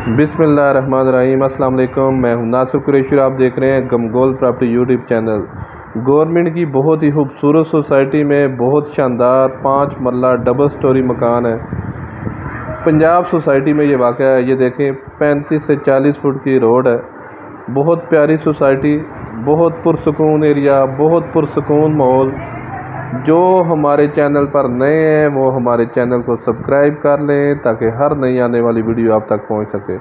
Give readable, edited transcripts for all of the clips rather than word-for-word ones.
बिस्मिल्लाहिर्रहमानिर्रहीम। अस्सलाम वालेकुम। मैं हूं नासिर कुरैशी। आप देख रहे हैं गमगोल प्रॉपर्टी यूट्यूब चैनल। गवर्नमेंट की बहुत ही खूबसूरत सोसाइटी में बहुत शानदार 5 मरला डबल स्टोरी मकान है। पंजाब सोसाइटी में ये वाक़ है। ये देखें 35 से 40 फुट की रोड है। बहुत प्यारी सोसाइटी, बहुत पुरसकून एरिया, बहुत पुरसकून माहौल। जो हमारे चैनल पर नए हैं वो हमारे चैनल को सब्सक्राइब कर लें ताकि हर नई आने वाली वीडियो आप तक पहुंच सके।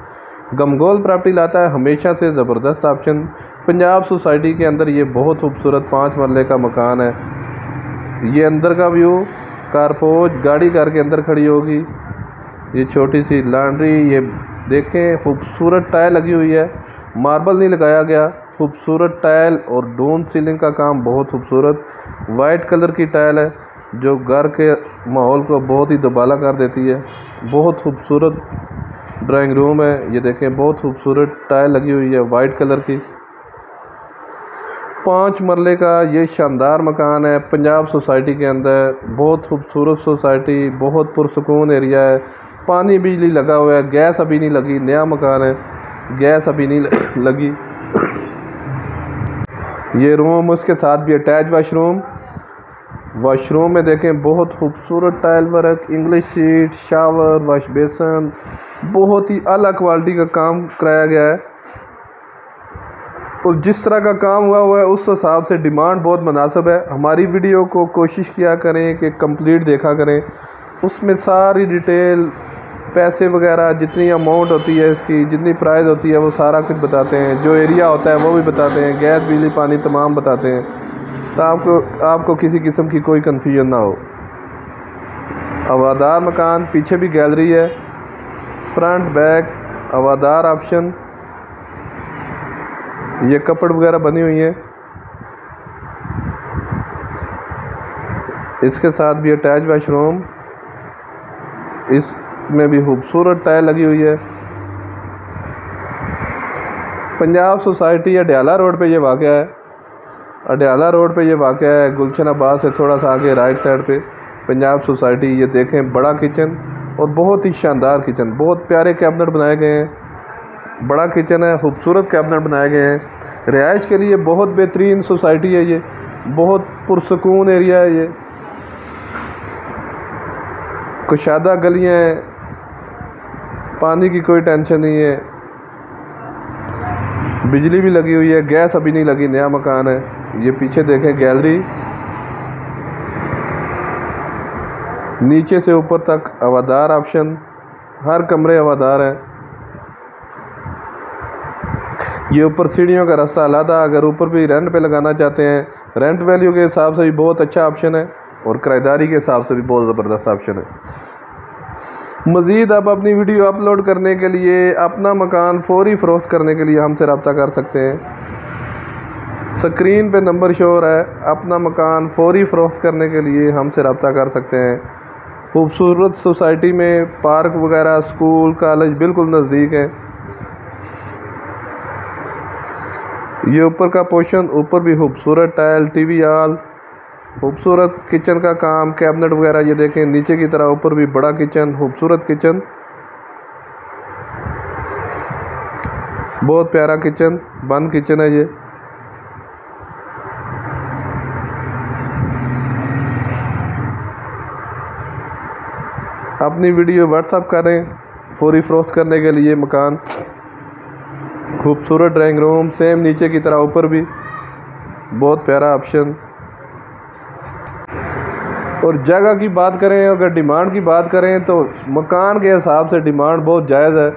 गमगोल प्रॉपर्टी लाता है हमेशा से ज़बरदस्त ऑप्शन। पंजाब सोसाइटी के अंदर ये बहुत खूबसूरत 5 मरले का मकान है। ये अंदर का व्यू, कारपोच गाड़ी करके अंदर खड़ी होगी। ये छोटी सी लॉन्ड्री, ये देखें खूबसूरत टाइल लगी हुई है, मार्बल नहीं लगाया गया। खूबसूरत टाइल और डोन सीलिंग का काम बहुत खूबसूरत वाइट कलर की टाइल है जो घर के माहौल को बहुत ही दुबाला कर देती है। बहुत खूबसूरत ड्राइंग रूम है। ये देखें बहुत खूबसूरत टाइल लगी हुई है वाइट कलर की। 5 मरले का ये शानदार मकान है पंजाब सोसाइटी के अंदर। बहुत खूबसूरत सोसाइटी, बहुत पुरसकून एरिया है। पानी बिजली लगा हुआ है, गैस अभी नहीं लगी, नया मकान है, गैस अभी नहीं लगी। ये रूम उसके साथ भी अटैच वॉशरूम में देखें बहुत खूबसूरत tile work, English seat, shower, wash basin, बहुत ही अला क्वालिटी का काम कराया गया है। और जिस तरह का काम हुआ है उस हिसाब से डिमांड बहुत मुनासिब है। हमारी वीडियो को कोशिश किया करें कि कंप्लीट देखा करें, उसमें सारी डिटेल, पैसे वगैरह, जितनी अमाउंट होती है इसकी, जितनी प्राइस होती है वो सारा कुछ बताते हैं। जो एरिया होता है वो भी बताते हैं, गैस बिजली पानी तमाम बताते हैं, तो आपको किसी किस्म की कोई कन्फ्यूजन ना हो। हवादार मकान, पीछे भी गैलरी है, फ्रंट बैक हवादार ऑप्शन। ये कपड़ वगैरह बनी हुई है। इसके साथ भी अटैच वॉशरूम, इसमें भी खूबसूरत टाइल लगी हुई है। पंजाब सोसाइटी अडयाला रोड पे ये वाक़ है। अडयाला रोड पे ये वाक़ है, गुलशन आबाद से थोड़ा सा आगे राइट साइड पे पंजाब सोसाइटी। ये देखें बड़ा किचन और बहुत ही शानदार किचन, बहुत प्यारे कैबिनेट बनाए गए हैं। बड़ा किचन है, खूबसूरत कैबिनेट बनाए गए हैं। रिहाइश के लिए बहुत बेहतरीन सोसाइटी है ये, बहुत पुरसकून एरिया है ये। कुशादा गलियाँ हैं, पानी की कोई टेंशन नहीं है, बिजली भी लगी हुई है, गैस अभी नहीं लगी, नया मकान है। ये पीछे देखें गैलरी, नीचे से ऊपर तक हवादार ऑप्शन, हर कमरे हवादार हैं। ये ऊपर सीढ़ियों का रास्ता अलग, अगर ऊपर भी रेंट पे लगाना चाहते हैं, रेंट वैल्यू के हिसाब से भी बहुत अच्छा ऑप्शन है और किराएदारी के हिसाब से भी बहुत ज़बरदस्त ऑप्शन है। मज़ीद आप अपनी वीडियो अपलोड करने के लिए, अपना मकान फौरी फ़रोख्त करने के लिए हमसे रब्ता कर सकते हैं। स्क्रीन पे नंबर शो हो रहा है। अपना मकान फौरी फ़रोख्त करने के लिए हमसे रब्ता कर सकते हैं। खूबसूरत सोसाइटी में पार्क वगैरह, स्कूल, कॉलेज बिल्कुल नज़दीक है। ये ऊपर का पोर्शन, ऊपर भी खूबसूरत टाइल, टीवी हॉल, खूबसूरत किचन का काम, कैबिनेट वगैरह। ये देखें नीचे की तरह ऊपर भी बड़ा किचन, खूबसूरत किचन, बहुत प्यारा किचन, बंद किचन है ये। अपनी वीडियो व्हाट्सएप करें फौरी फ़रोख्त करने के लिए मकान। खूबसूरत ड्राइंग रूम, सेम नीचे की तरह ऊपर भी बहुत प्यारा ऑप्शन। और जगह की बात करें, अगर डिमांड की बात करें तो मकान के हिसाब से डिमांड बहुत जायज़ है।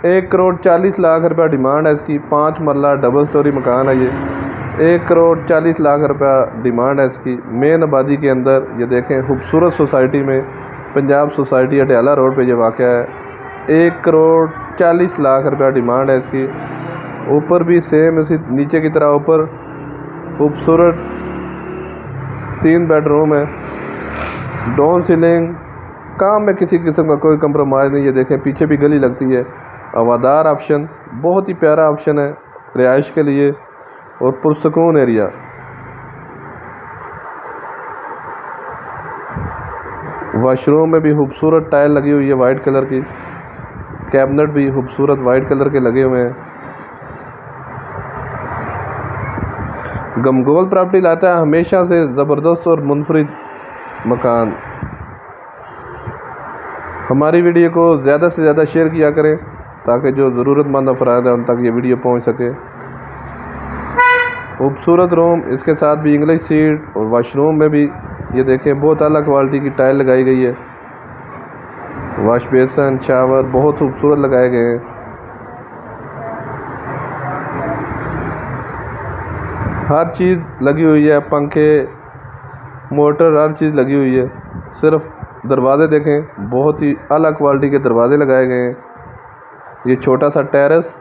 1 करोड़ 40 लाख रुपया डिमांड है इसकी। 5 मरला डबल स्टोरी मकान है ये। 1 करोड़ 40 लाख रुपया डिमांड है इसकी, मेन आबादी के अंदर। ये देखें खूबसूरत सोसाइटी में, पंजाब सोसाइटी अडयाला रोड पे ये वाक़या है। 1 करोड़ 40 लाख रुपया डिमांड है इसकी। ऊपर भी सेम इसी नीचे की तरह ऊपर खूबसूरत 3 बेडरूम है, डोन सीलिंग, काम में किसी किस्म का कोई कंप्रोमाइज़ नहीं। ये देखें पीछे भी गली लगती है। हवादार ऑप्शन, बहुत ही प्यारा ऑप्शन है रिहाइश के लिए और पुरसकून एरिया। वॉशरूम में भी खूबसूरत टाइल लगी हुई है वाइट कलर की। कैबिनेट भी खूबसूरत वाइट कलर के लगे हुए हैं। गमगोल प्रॉपर्टी लाता है हमेशा से ज़बरदस्त और मुनफरिद मकान। हमारी वीडियो को ज़्यादा से ज़्यादा शेयर किया करें ताकि जो ज़रूरतमंद अफराद हैं उन तक ये वीडियो पहुंच सके। खूबसूरत रूम, इसके साथ भी इंग्लिश सीट और वाशरूम में भी ये देखें बहुत अला क्वालिटी की टाइल लगाई गई है। वॉश बेसन, शावर बहुत खूबसूरत लगाए गए हैं। हर चीज़ लगी हुई है, पंखे, मोटर, हर चीज़ लगी हुई है। सिर्फ दरवाज़े देखें, बहुत ही अला क्वालिटी के दरवाज़े लगाए गए हैं। ये छोटा सा टेरेस,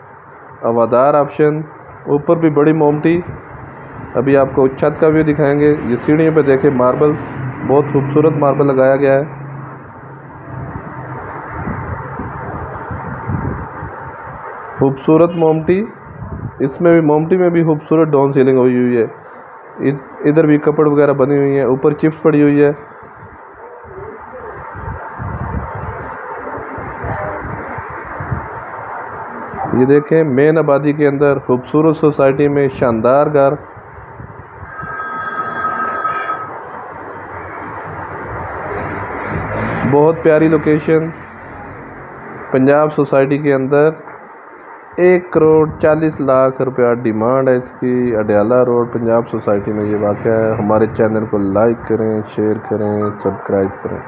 हवादार ऑप्शन, ऊपर भी बड़ी मोमटी। अभी आपको छत का व्यू दिखाएंगे। ये सीढ़ियों पे देखें, मार्बल, बहुत खूबसूरत मार्बल लगाया गया है। खूबसूरत मोमटी, इसमें भी मोमटी में भी खूबसूरत डाउन सीलिंग हुई हुई है। इधर भी कपड़ वगैरह बनी हुई है, ऊपर चिप्स पड़ी हुई है। ये देखें, मेन आबादी के अंदर खूबसूरत सोसाइटी में शानदार घर। बहुत प्यारी लोकेशन, पंजाब सोसाइटी के अंदर। 1,40,00,000 रुपया डिमांड है इसकी। अडयाला रोड, पंजाब सोसाइटी में ये वाक़या है। हमारे चैनल को लाइक करें, शेयर करें, सब्सक्राइब करें।